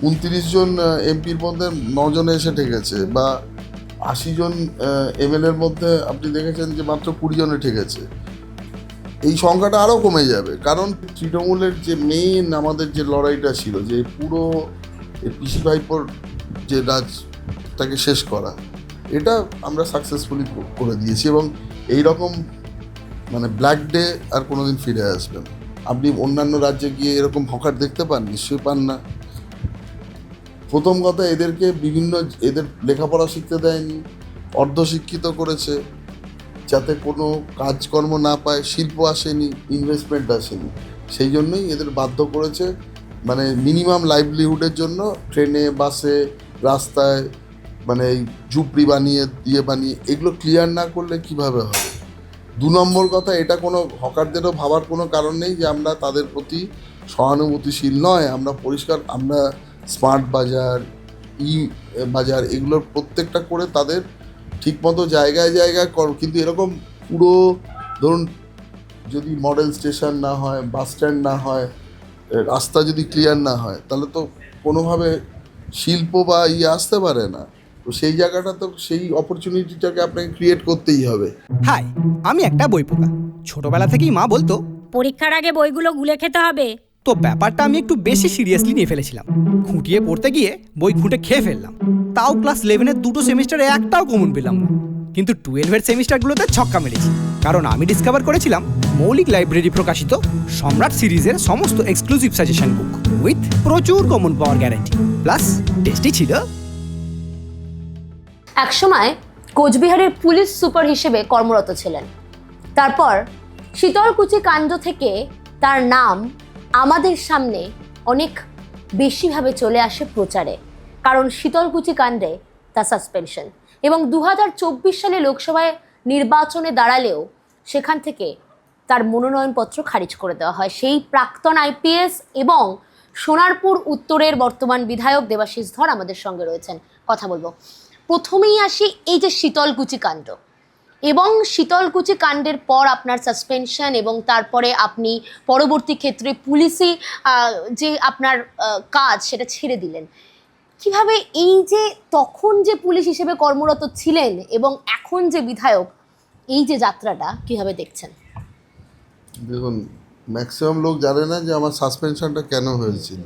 29 জন এমপির মধ্যে 9 জনে এসে ঠেকেছে, বা 80 জন এমএলএর মধ্যে আপনি দেখেছেন যে মাত্র 20 জনে ঠেকেছে। এই সংখ্যাটা আরও কমে যাবে, কারণ তৃণমূলের যে মেন আমাদের যে লড়াইটা ছিল, যে পুরো পিসি ভাইপোর যে রাজটাকে শেষ করা, এটা আমরা সাকসেসফুলি করে দিয়েছি। এবং এই রকম মানে ব্ল্যাক ডে আর কোনোদিন ফিরে আসবে না। আপনি অন্যান্য রাজ্যে গিয়ে এরকম হকার দেখতে পান? নিশ্চয়ই পান না। প্রথম কথা, এদেরকে এদের লেখাপড়া শিখতে দেয়নি, অর্ধশিক্ষিত করেছে, যাতে কোনো কাজকর্ম না পায়, শিল্প আসেনি, ইনভেস্টমেন্ট আসেনি। সেই জন্যই এদের বাধ্য করেছে মানে মিনিমাম লাইভলিহুডের জন্য ট্রেনে, বাসে, রাস্তায় মানে এই ঝুপড়ি বানিয়ে এগুলো ক্লিয়ার না করলে কিভাবে হবে? 2 নম্বর কথা, এটা কোনো হকারদেরও ভাবার কোনো কারণ নেই যে আমরা তাদের প্রতি সহানুভূতিশীল নয়। আমরা স্মার্ট বাজার, ই বাজার, এগুলোর প্রত্যেকটা করে তাদের ঠিকমতো জায়গায় জায়গায় কিন্তু এরকম পুরো ধরুন যদি মডেল স্টেশন না হয়, বাস স্ট্যান্ড না হয়, রাস্তা যদি ক্লিয়ার না হয়, তাহলে তো কোনোভাবে শিল্প বা আসতে পারে না। তো সেই জায়গাটা তো, সেই অপরচুনিটিটাকে আপনাকে ক্রিয়েট করতেই হবে। হাই, আমি একটা বই পোকা। ছোটবেলা থেকেই মা বলতো পরীক্ষার আগে বইগুলো গুলে খেতে হবে। তো ব্যাপারটা আমি একটু বেশি সিরিয়াসলি নিয়ে ফেলেছিলাম। খুঁটিয়ে পড়তে গিয়ে বই খুঁটে খেয়ে ফেললাম। তাও ক্লাস 11-এর 2টো সেমিস্টারে একটাও কমন পেলাম না। কিন্তু 12-এর সেমিস্টারগুলোতে ছক্কা মেরেছি, কারণ আমি ডিসকভার করেছিলাম মৌলিক লাইব্রেরি প্রকাশিত সম্রাট সিরিজের সমস্ত এক্সক্লুসিভ সাজেশন বুক উইথ প্রচুর কমন পাওয়ার গ্যারান্টি, প্লাস টেস্টি ছিল। একসময় কোচবিহারের পুলিশ সুপার হিসেবে কর্মরত ছিলেন। তারপর শীতলকুচি কাণ্ড থেকে তার নাম আমাদের সামনে অনেক বেশিভাবে চলে আসে প্রচারে, কারণ শীতলকুচি কাণ্ডে তার সাসপেনশন, এবং 2024 সালে লোকসভায় নির্বাচনে দাঁড়ালেও সেখান থেকে তার মনোনয়নপত্র খারিজ করে দেওয়া হয়। সেই প্রাক্তন আইপিএস এবং সোনারপুর উত্তরের বর্তমান বিধায়ক দেবাশিস ধর আমাদের সঙ্গে রয়েছেন, কথা বলবো। প্রথমেই আসি এই যে শীতলকুচি কাণ্ড, এবং শীতলকুচি কাণ্ডের পর আপনার সাসপেনশন, এবং তারপরে আপনি পরবর্তী ক্ষেত্রে পুলিশি যে আপনার কাজ সেটা ছেড়ে দিলেন। কিভাবে এই যে তখন যে পুলিশ হিসেবে কর্মরত ছিলেন এবং এখন যে বিধায়ক, এই যে যাত্রাটা কিভাবে দেখছেন? দেখুন, ম্যাক্সিমাম লোক জানে না যে আমার সাসপেনশনটা কেন হয়েছিল।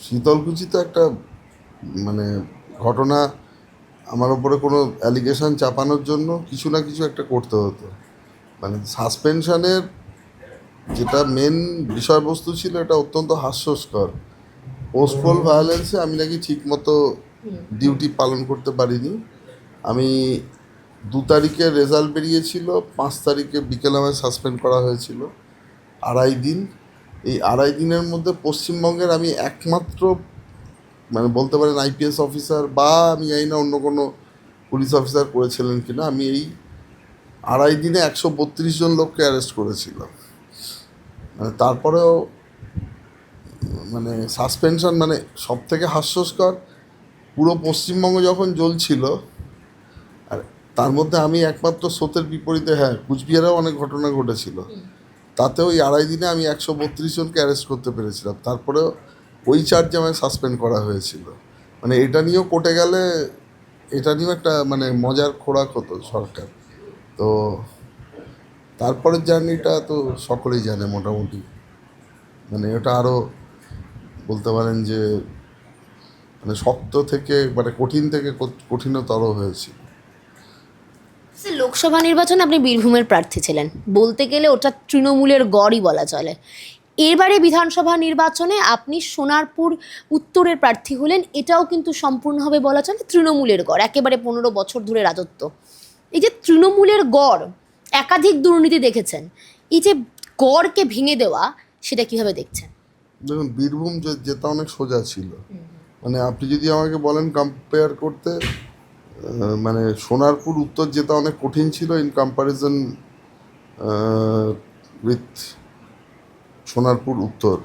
শীতলকুচি তো একটা মানে ঘটনা, আমার ওপরে কোনো অ্যালিগেশন চাপানোর জন্য কিছু না কিছু একটা করতে হতো। মানে সাসপেনশনের যেটা মেন বিষয়বস্তু ছিল, এটা অত্যন্ত হাস্যস্কর। পোস্টপোল ভায়োলেন্সে আমি নাকি ঠিকমতো ডিউটি পালন করতে পারিনি। আমি 2 তারিখে রেজাল্ট বেরিয়েছিল, 5 তারিখে বিকেলে আমায় সাসপেন্ড করা হয়েছিল 2.5 দিন। এই 2.5 দিনের মধ্যে পশ্চিমবঙ্গের আমি একমাত্র মানে বলতে পারেন আইপিএস অফিসার, বা আমি জানি না অন্য কোনো পুলিশ অফিসার করেছিলেন কিনা, আমি এই 2.5 দিনে 132 জন লোককে অ্যারেস্ট করেছিলাম। মানে তারপরেও মানে সাসপেনশন মানে সব থেকে হাস্যস্কর, পুরো পশ্চিমবঙ্গ যখন জ্বলছিল, আর তার মধ্যে আমি একমাত্র স্রোতের বিপরীতে, হ্যাঁ কুচবিহারেও অনেক ঘটনা ঘটেছিল, তাতেও ওই 2.5 দিনে আমি 132 জনকে অ্যারেস্ট করতে পেরেছিলাম। তারপরেও ওই চার্জে আমায় সাসপেন্ড করা হয়েছিল। মানে এটা নিয়েও কোর্টে গেলে এটা নিয়েও একটা মানে মজার খোরাক হতো সরকার। তো তারপরের জার্নিটা তো সকলেই জানে মোটামুটি, মানে ওটা আরও বলতে পারেন যে মানে শক্ত থেকে মানে কঠিন থেকে কঠিনতর হয়েছিল। লোকসভা নির্বাচনে আপনি বীরভূমের প্রার্থী ছিলেন, বলতে গেলে ওটা তৃণমূলের গড়ই বলা চলে। এবারে বিধানসভা নির্বাচনে আপনি সোনারপুর উত্তরের প্রার্থী হলেন, এটাও কিন্তু সম্পূর্ণভাবে বলা চলে তৃণমূলের গড়, একেবারে 15 বছর ধরে রাজত্ব। এই যে তৃণমূলের গড়, একাধিক দুর্নীতি দেখেছেন, এই যে গড়কে ভেঙে দেওয়া, সেটা কিভাবে দেখছেন? দেখুন, বীরভূম যেটা অনেক সোজা ছিল। মানে আপনি যদি আমাকে বলেন কম্পেয়ার করতে, মানে সোনারপুর উত্তর যেটা অনেক কঠিন ছিল ইন কম্প্যারিজন উইথ সোনারপুর উত্তর।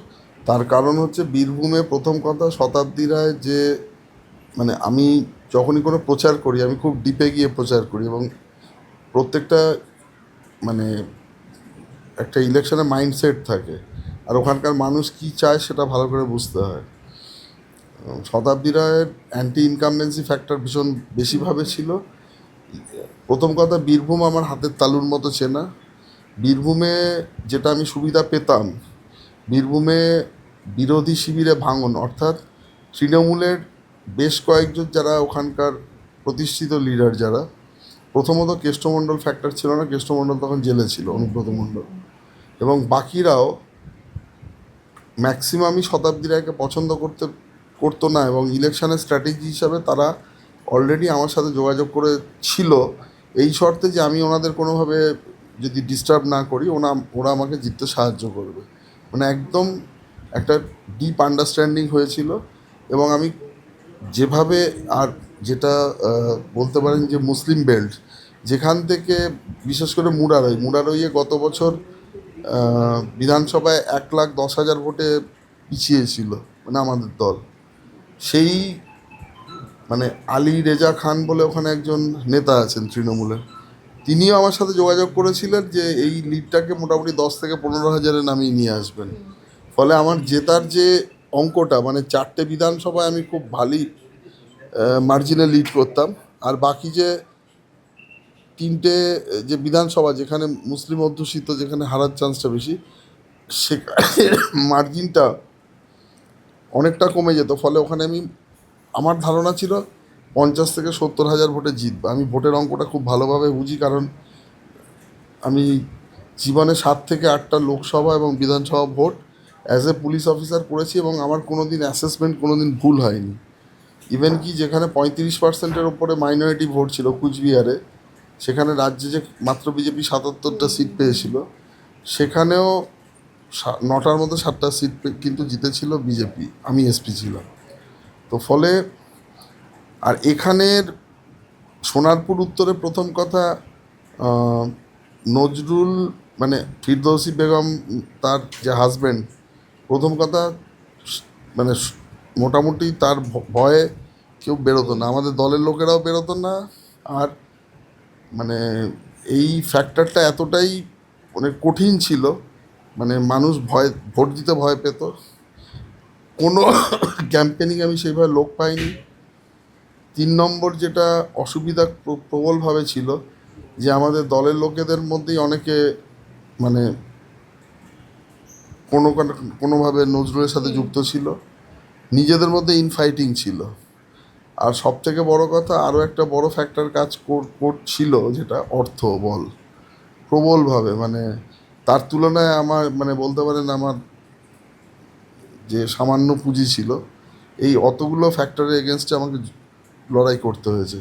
তার কারণ হচ্ছে বীরভূমে প্রথম কথা শতাব্দী রায় যে মানে আমি যখনই কোনো প্রচার করি আমি খুব ডিপে গিয়ে প্রচার করি, এবং প্রত্যেকটা মানে একটা ইলেকশনে মাইন্ডসেট থাকে, আর ওখানকার মানুষ কী চায় সেটা ভালো করে বুঝতে হয়। শতাব্দী রায়ের অ্যান্টি ইনকামবেন্সি ফ্যাক্টর ভীষণ বেশিভাবে ছিল। প্রথম কথা, বীরভূম আমার হাতের তালুর মতো চেনা। বীরভূমে যেটা আমি সুবিধা পেতাম, বীরভূমে বিরোধী শিবিরে ভাঙন, অর্থাৎ তৃণমূলের বেশ কয়েকজন যারা ওখানকার প্রতিষ্ঠিত লিডার, যারা প্রথমত কেষ্টমণ্ডল ফ্যাক্টর ছিল না, কেষ্টমণ্ডল তখন জেলে ছিল, অনুব্রত মণ্ডল, এবং বাকিরাও ম্যাক্সিমামই শতাব্দী রায়কে পছন্দ করতো না, এবং ইলেকশনের স্ট্র্যাটেজি হিসাবে তারা অলরেডি আমার সাথে যোগাযোগ করে ছিল এই শর্তে যে আমি ওনাদের কোনোভাবে যদি ডিস্টার্ব না করি ওরা আমাকে জিততে সাহায্য করবে। মানে একদম একটা ডিপ আন্ডারস্ট্যান্ডিং হয়েছিল। এবং আমি যেভাবে, আর যেটা বলতে পারেন যে মুসলিম বেল্ট, যেখান থেকে বিশেষ করে মুরারইয়ে গত বছর বিধানসভায় 1,10,000 ভোটে পিছিয়ে ছিল মানে আমাদের দল, সেই মানে আলী রেজা খান বলে ওখানে একজন নেতা আছেন তৃণমূলের, তিনিও আমার সাথে যোগাযোগ করেছিলেন যে এই লিডটাকে মোটামুটি 10 থেকে 15,000-এ নামিয়ে নিয়ে আসবেন। ফলে আমার জেতার যে অঙ্কটা, মানে 4টে বিধানসভায় আমি খুব ভালোই মার্জিনে লিড করতাম, আর বাকি যে 3টে যে বিধানসভা যেখানে মুসলিম অধ্যুষিত, যেখানে হারার চান্সটা বেশি, সেখানে মার্জিনটা অনেকটা কমে যেত। ফলে ওখানে আমার ধারণা ছিল 50 থেকে 70,000 ভোটে জিতবে। আমি ভোটের অঙ্কটা খুব ভালোভাবে বুঝি, কারণ আমি জীবনে 7 থেকে 8টা লোকসভা এবং বিধানসভা vote as a police officer করেছি, এবং আমার কোনো দিন অ্যাসেসমেন্ট কোনো দিন ভুল হয়নি। ইভেন কি যেখানে 35%-এর ওপরে মাইনরিটি ভোট ছিল কুচবিহারে, সেখানে রাজ্যে যে মাত্র বিজেপি 77টা সিট পেয়েছিল, সেখানেও 9টার মধ্যে 7টা সিট কিন্তু জিতেছিল বিজেপি, আমি এসপি ছিলাম। তো ফলে, আর এখানের সোনারপুর উত্তরে প্রথম কথা, নজরুল মানে ফিরদৌসী বেগম তার যে হাজব্যান্ড, প্রথম কথা মানে মোটামুটি তার ভয়ে কেউ বেরোতো না, আমাদের দলের লোকেরাও বেরোতো না। আর মানে এই ফ্যাক্টরটা এতটাই মানে কঠিন ছিল, মানে মানুষ ভোট দিতে ভয় পেত। কোনো ক্যাম্পেনিং আমি সেইভাবে লোক পাইনি। 3 নম্বর যেটা অসুবিধা প্রবলভাবে ছিল, যে আমাদের দলের লোকেদের মধ্যেই অনেকে মানে কোনোভাবে নজরুলের সাথে যুক্ত ছিল, নিজেদের মধ্যে ইনফাইটিং ছিল। আর সবথেকে বড় কথা, আরও একটা বড় ফ্যাক্টর কাজ করছিল, যেটা অর্থ বল প্রবলভাবে, মানে তার তুলনায় আমার মানে বলতে পারেন আমার যে সামান্য পুঁজি ছিল, এই অতগুলো ফ্যাক্টরের এগেনস্টে আমাকে লড়াই করতে হয়েছে।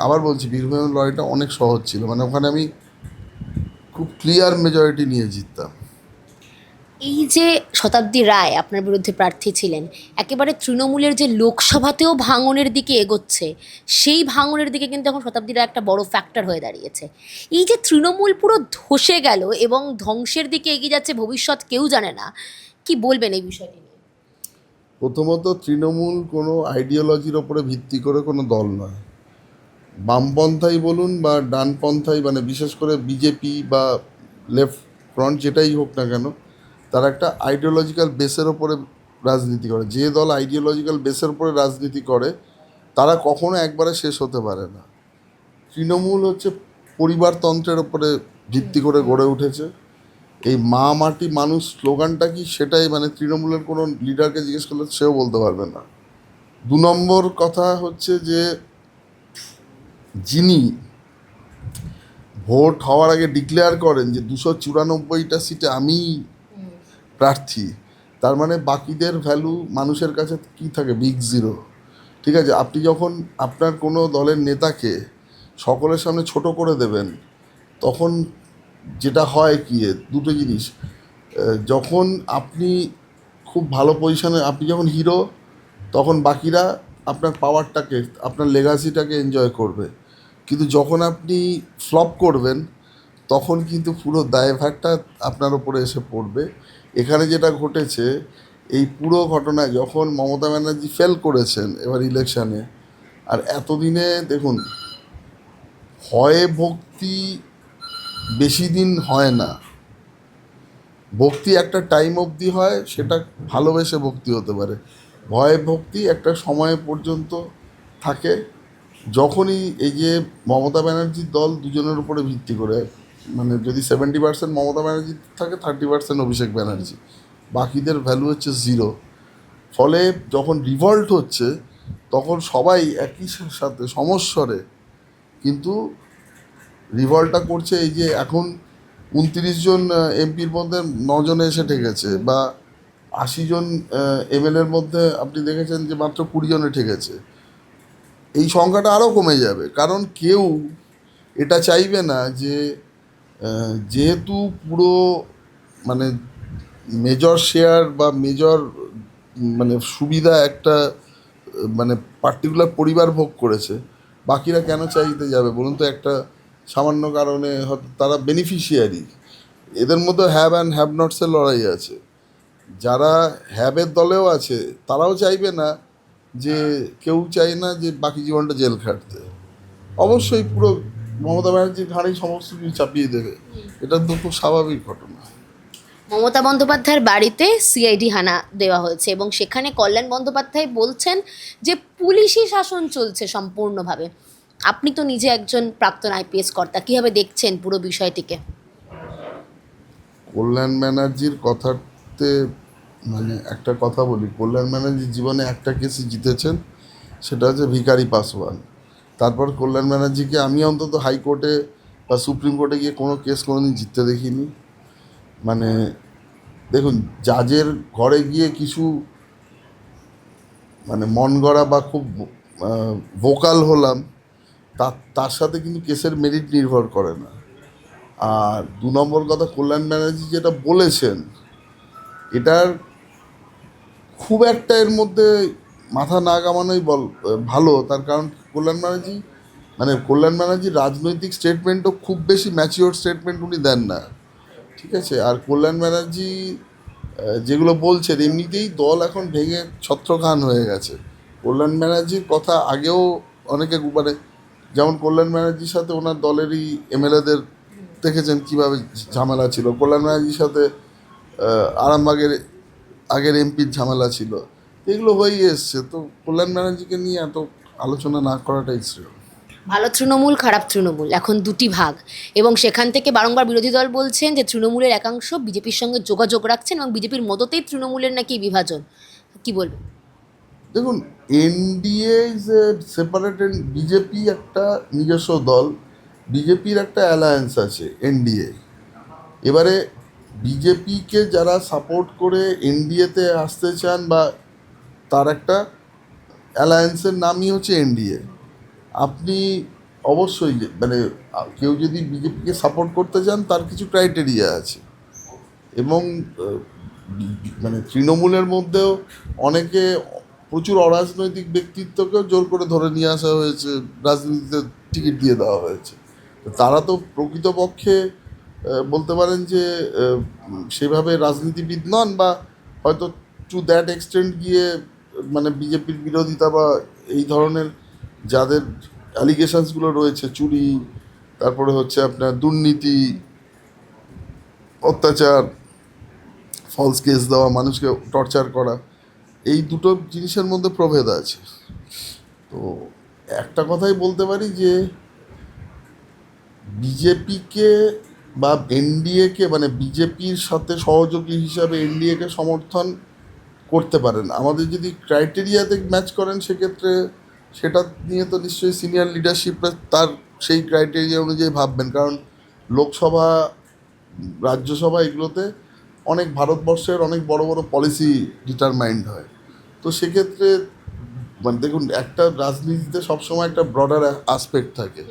আবার বলছি, বীরভূমের লড়াইটা অনেক সহজ ছিল, মানে ওখানে আমি খুব ক্লিয়ার মেজরিটি নিয়ে জিততাম। এই যে শতাব্দী রায় আপনার বিরুদ্ধে প্রার্থী ছিলেন, একেবারে তৃণমূলের যে লোকসভাতেও ভাঙনের দিকে এগোচ্ছে, সেই ভাঙনের দিকে কিন্তু এখন শতাব্দী রায় একটা বড় ফ্যাক্টর হয়ে দাঁড়িয়েছে। এই যে তৃণমূল পুরো ধসে গেল এবং ধ্বংসের দিকে এগিয়ে যাচ্ছে, ভবিষ্যৎ কেউ জানে না, কি বলবেন এই বিষয়টি নিয়ে? প্রথমত, তৃণমূল কোনো আইডিওলজির ওপরে ভিত্তি করে কোনো দল নয়। বামপন্থাই বলুন বা ডানপন্থাই, মানে বিশেষ করে বিজেপি বা লেফট ফ্রন্ট যেটাই হোক না কেন, তারা একটা আইডিওলজিক্যাল বেসের ওপরে রাজনীতি করে। যে দল আইডিওলজিক্যাল বেসের উপরে রাজনীতি করে তারা কখনো একবারে শেষ হতে পারে না। তৃণমূল হচ্ছে পরিবারতন্ত্রের ওপরে ভিত্তি করে গড়ে উঠেছে। এই মা মাটি মানুষ স্লোগানটা কি, সেটাই মানে তৃণমূলের কোনো লিডারকে জিজ্ঞেস করলে সেও বলতে পারবে না। 2 নম্বর কথা হচ্ছে যে, যিনি ভোট হওয়ার আগে ডিক্লেয়ার করেন যে 294টা সিটে আমি প্রার্থী, তার মানে বাকিদের ভ্যালু মানুষের কাছে কি থাকে, বিগ জিরো। ঠিক আছে, আপনি যখন আপনার কোনো দলের নেতাকে সকলের সামনে ছোট করে দেবেন, তখন যেটা হয় কি, দুটো জিনিস, যখন আপনি খুব ভালো পজিশনে, আপনি যখন হিরো, তখন বাকিরা আপনার পাওয়ারটাকে, আপনার লেগাসিটাকে এনজয় করবে। কিন্তু যখন আপনি ফ্লপ করবেন, তখন কিন্তু পুরো দায়ভারটা আপনার ওপরে এসে পড়বে। এখানে যেটা ঘটেছে, এই পুরো ঘটনায় যখন মমতা ব্যানার্জি ফেল করেছেন এবার ইলেকশানে, আর এতদিনে দেখুন, হয় ভক্তি বেশি দিন হয় না, ভক্তি একটা টাইম অবধি হয়, সেটা ভালোবেসে ভক্তি হতে পারে। ভয় ভক্তি একটা সময় পর্যন্ত থাকে, যখনই এই যে মমতা ব্যানার্জির দল দুজনের উপরে ভিত্তি করে, মানে যদি 70% মমতা ব্যানার্জি থাকে, 30% অভিষেক ব্যানার্জি, বাকিদের ভ্যালু হচ্ছে জিরো। ফলে যখন রিভল্ট হচ্ছে তখন সবাই একই সাথে সমস্বরে কিন্তু রিভল্টটা করছে। এই যে এখন 29 জন এমপির মধ্যে 9 জনে এসে ঠেকেছে, বা 80 জন এমএলএর মধ্যে আপনি দেখেছেন যে মাত্র 20 জনে ঠেকেছে। এই সংখ্যাটা আরও কমে যাবে, কারণ কেউ এটা চাইবে না যে যেহেতু পুরো মানে মেজর শেয়ার বা মেজর মানে সুবিধা একটা মানে পার্টিকুলার পরিবার ভোগ করেছে, বাকিরা কেন চাইতে যাবে বলুন তো? একটা সামান্য কারণে হয়তো তারা বেনিফিশিয়ারি। এদের মধ্যে হ্যাভ অ্যান্ড হ্যাভ নটসের লড়াই আছে। যারা হ্যাভের দলেও আছে তারাও চাইবে না, যে কেউ চায় না যে বাকি জীবনটা জেল খাটতে। অবশ্যই পুরো মমতা ব্যানার্জির ঘাড়েই সমস্ত কিছু চাপিয়ে দেবে, এটা তো খুব স্বাভাবিক ঘটনা। মমতা বন্দ্যোপাধ্যায়ের বাড়িতে সিআইডি হানা দেওয়া হয়েছে এবং সেখানে কল্যাণ বন্দ্যোপাধ্যায় বলছেন যে পুলিশি শাসন চলছে সম্পূর্ণভাবে। আপনি তো নিজে একজন প্রাক্তন আইপিএস কর্তা, কীভাবে দেখছেন পুরো বিষয়টিকে? কল্যাণ ব্যানার্জির কথাতে মানে একটা কথা বলি, কল্যাণ ব্যানার্জির জীবনে একটা কেসই জিতেছেন, সেটা হচ্ছে ভিখারি পাসওয়ান। তারপর কল্যাণ ব্যানার্জিকে আমি অন্তত হাইকোর্টে বা সুপ্রিম কোর্টে গিয়ে কোনো কেস কোনোদিন জিততে দেখিনি। মানে দেখুন, জাজের ঘরে গিয়ে কিছু মানে মন গড়া বা খুব ভোকাল হলাম, তার সাথে কিন্তু কেসের মেরিট নির্ভর করে না। আর 2 নম্বর কথা, কল্যাণ ব্যানার্জি যেটা বলেছেন এটার খুব একটা এর মধ্যে মাথা না কামানোই ভালো। তার কারণ কল্যাণ ব্যানার্জি রাজনৈতিক স্টেটমেন্টও খুব বেশি ম্যাচিওর স্টেটমেন্ট উনি দেন না, ঠিক আছে? আর কল্যাণ ব্যানার্জি যেগুলো বলছেন, এমনিতেই দল এখন ভেঙে ছত্রখান হয়ে গেছে। কল্যাণ ব্যানার্জির কথা আগেও অনেকে মানে যেমন কল্যাণ ব্যানার্জির সাথে ওনার দলেরই এমএলএদের দেখেছেন কীভাবে ঝামেলা ছিল। কল্যাণ ব্যানার্জির সাথে আরামবাগের আগের এমপির ঝামেলা ছিল, এগুলো হয়েই এসছে। তো কল্যাণ ব্যানার্জিকে নিয়ে এত আলোচনা না করাটাই শ্রেয়। ভালো তৃণমূল, খারাপ তৃণমূল এখন দুটি ভাগ, এবং সেখান থেকে বারংবার বিরোধী দল বলছেন যে তৃণমূলের একাংশ বিজেপির সঙ্গে যোগাযোগ রাখছেন এবং বিজেপির মদতেই তৃণমূলের নাকি বিভাজন। কি বলবেন? দেখুন, NDA is a separate, BJP একটা নিজস্ব দল, বিজেপির একটা অ্যালায়েন্স আছে এনডিএ। এবারে বিজেপিকে যারা সাপোর্ট করে এনডিএতে আসতে চান, বা তার একটা অ্যালায়েন্সের নামই হচ্ছে এনডিএ। আপনি অবশ্যই মানে কেউ যদি বিজেপিকে সাপোর্ট করতে চান তার কিছু ক্রাইটেরিয়া আছে, এবং মানে তৃণমূলের মধ্যেও অনেকে প্রচুর অরাজনৈতিক ব্যক্তিত্বকেও জোর করে ধরে নিয়ে আসা হয়েছে, রাজনীতিতে টিকিট দিয়ে দেওয়া হয়েছে। তারা তো প্রকৃতপক্ষে বলতে পারেন যে সেভাবে রাজনীতিবিদ নন, বা হয়তো টু দ্যাট এক্সটেন্ট গিয়ে মানে বিজেপির বিরোধিতা বা এই ধরনের যাদের অ্যালিগেশনসগুলো রয়েছে, চুরি, তারপরে হচ্ছে আপনার দুর্নীতি, অত্যাচার, ফলস কেস দেওয়া, মানুষকে টর্চার করা, এই দুটো জিনিসের মধ্যে প্রভেদ আছে। তো একটা কথাই বলতে পারি যে বিজেপিকে বা এনডিএকে মানে বিজেপির সাথে সহযোগী হিসাবে এনডিএকে সমর্থন করতে পারেন। আমাদের যদি ক্রাইটেরিয়াতে ম্যাচ করেন সেক্ষেত্রে সেটা নিয়ে তো নিশ্চয়ই সিনিয়র লিডারশিপরা তার সেই ক্রাইটেরিয়া অনুযায়ী ভাববেন, কারণ লোকসভা, রাজ্যসভা এগুলোতে অনেক ভারতবর্ষের অনেক বড় বড় পলিসি ডিটারমাইন্ড হয়। তো সেক্ষেত্রে মানে দেখুন, একটা রাজনীতিতে সবসময় একটা ব্রডার আসপেক্ট থাকে,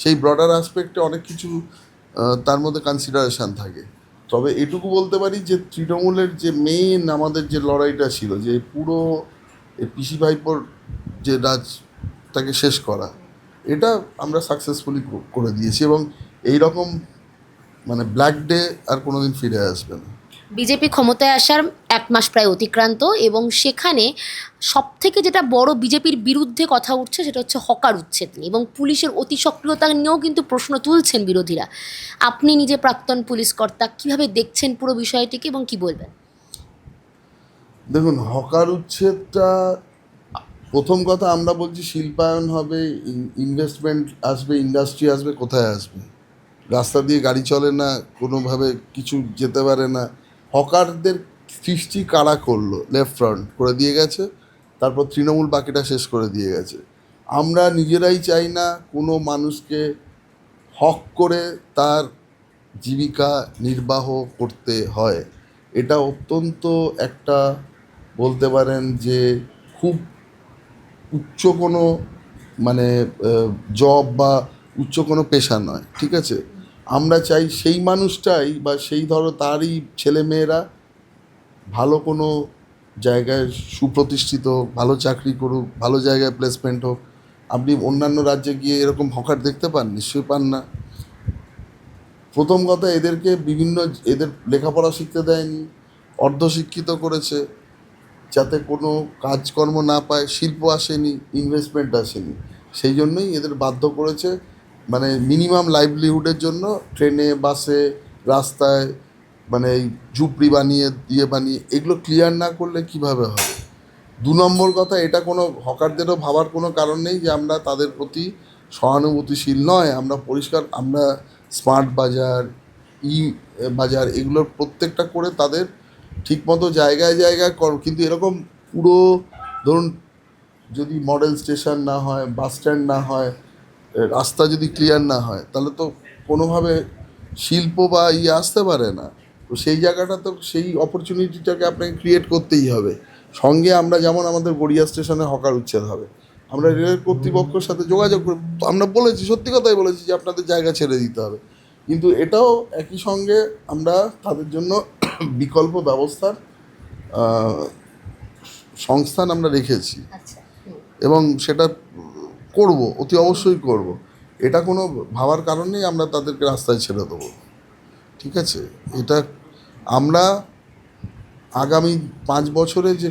সেই ব্রডার আসপেক্টে অনেক কিছু তার মধ্যে কনসিডারেশান থাকে। তবে এটুকু বলতে পারি যে তৃণমূলের যে মেইন আমাদের যে লড়াইটা ছিল, যে পুরো পিসি ভাইপোর যে রাজটাকে শেষ করা, এটা আমরা সাকসেসফুলি করে দিয়েছি, এবং এই রকম মানে ব্ল্যাক ডে আর কোনোদিন ফিরে আসবে না। বিজেপি ক্ষমতায় আসার 1 মাস প্রায় অতিক্রান্ত, এবং সেখানে সবথেকে যেটা বড় বিজেপির বিরুদ্ধে কথা উঠছে সেটা হচ্ছে হকার উচ্ছেদ নিয়ে, এবং পুলিশের অতি সক্রিয়তা নিয়েও কিন্তু প্রশ্ন তুলছেন বিরোধীরা। আপনি নিজে প্রাক্তন পুলিশ কর্তা, কীভাবে দেখছেন পুরো বিষয়টিকে এবং কি বলবেন? দেখুন, হকার উচ্ছেদটা প্রথম কথা আমরা বলছি শিল্পায়ন হবে, ইনভেস্টমেন্ট আসবে, ইন্ডাস্ট্রি আসবে, কোথায় আসবে? রাস্তা দিয়ে গাড়ি চলে না, কোনোভাবে কিছু যেতে পারে না। হকারদের সৃষ্টি কারা করলো? লেফট ফ্রন্ট করে দিয়ে গেছে, তারপর তৃণমূল বাকিটা শেষ করে দিয়ে গেছে। আমরা নিজেরাই চাই না কোনো মানুষকে হক করে তার জীবিকা নির্বাহ করতে হয়। এটা অত্যন্ত একটা বলতে পারেন যে খুব উচ্চ কোনো মানে জব বা উচ্চ কোনো পেশা নয়, ঠিক আছে? আমরা চাই সেই মানুষটাই বা সেই ধরো তারই ছেলেমেয়েরা ভালো কোনো জায়গায় সুপ্রতিষ্ঠিত হোক, ভালো চাকরি করুক, ভালো জায়গায় প্লেসমেন্ট হোক। আপনি অন্যান্য রাজ্যে গিয়ে এরকম হকার দেখতে পান? নিশ্চয়ই পান না। প্রথম কথা, এদেরকে এদের লেখাপড়া শিখতে দেয়নি, অর্ধশিক্ষিত করেছে, যাতে কোনো কাজকর্ম না পায়, শিল্প আসেনি, ইনভেস্টমেন্ট আসেনি। সেই জন্যই এদের বাধ্য করেছে মানে মিনিমাম লাইভলিহুডের জন্য ট্রেনে, বাসে, রাস্তায় মানে এই ঝুপড়ি বানিয়ে এগুলো ক্লিয়ার না করলে কিভাবে হবে? 2 নম্বর কথা, এটা কোনো হকারদেরও ভাবার কোনো কারণ নেই যে আমরা তাদের প্রতি সহানুভূতিশীল নয়। আমরা স্মার্ট বাজার, ই বাজার এগুলোর প্রত্যেকটা করে তাদের ঠিকমতো জায়গায় জায়গায় কিন্তু এরকম পুরো ধরুন যদি মডেল স্টেশন না হয়, বাস স্ট্যান্ড না হয়, রাস্তা যদি ক্লিয়ার না হয়, তাহলে তো কোনোভাবে শিল্প বা আসতে পারে না। তো সেই জায়গাটা তো সেই অপরচুনিটিটাকে আপনাকে ক্রিয়েট করতেই হবে। সঙ্গে আমরা যেমন আমাদের গড়িয়া স্টেশনে হকার উচ্ছেদ হবে, আমরা রেলের কর্তৃপক্ষের সাথে যোগাযোগ করে আমরা বলেছি, সত্যি কথাই বলেছি যে আপনাদের জায়গা ছেড়ে দিতে হবে। কিন্তু এটাও একই সঙ্গে আমরা তাদের জন্য বিকল্প ব্যবস্থার সংস্থান আমরা রেখেছি আচ্ছা। এবং সেটা করব, অতি অবশ্যই করব। এটা কোনো ভাবার কারণ নেই আমরা তাদেরকে রাস্তায় ছেড়ে দেবো, ঠিক আছে? এটা আমরা আগামী 5 বছরে যে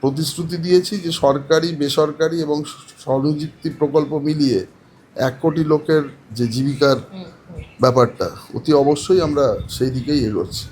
প্রতিশ্রুতি দিয়েছি যে সরকারি, বেসরকারি এবং স্বনিযুক্তি প্রকল্প মিলিয়ে 1 কোটি লোকের যে জীবিকার ব্যাপারটা, অতি অবশ্যই আমরা সেই দিকেই এগোচ্ছি।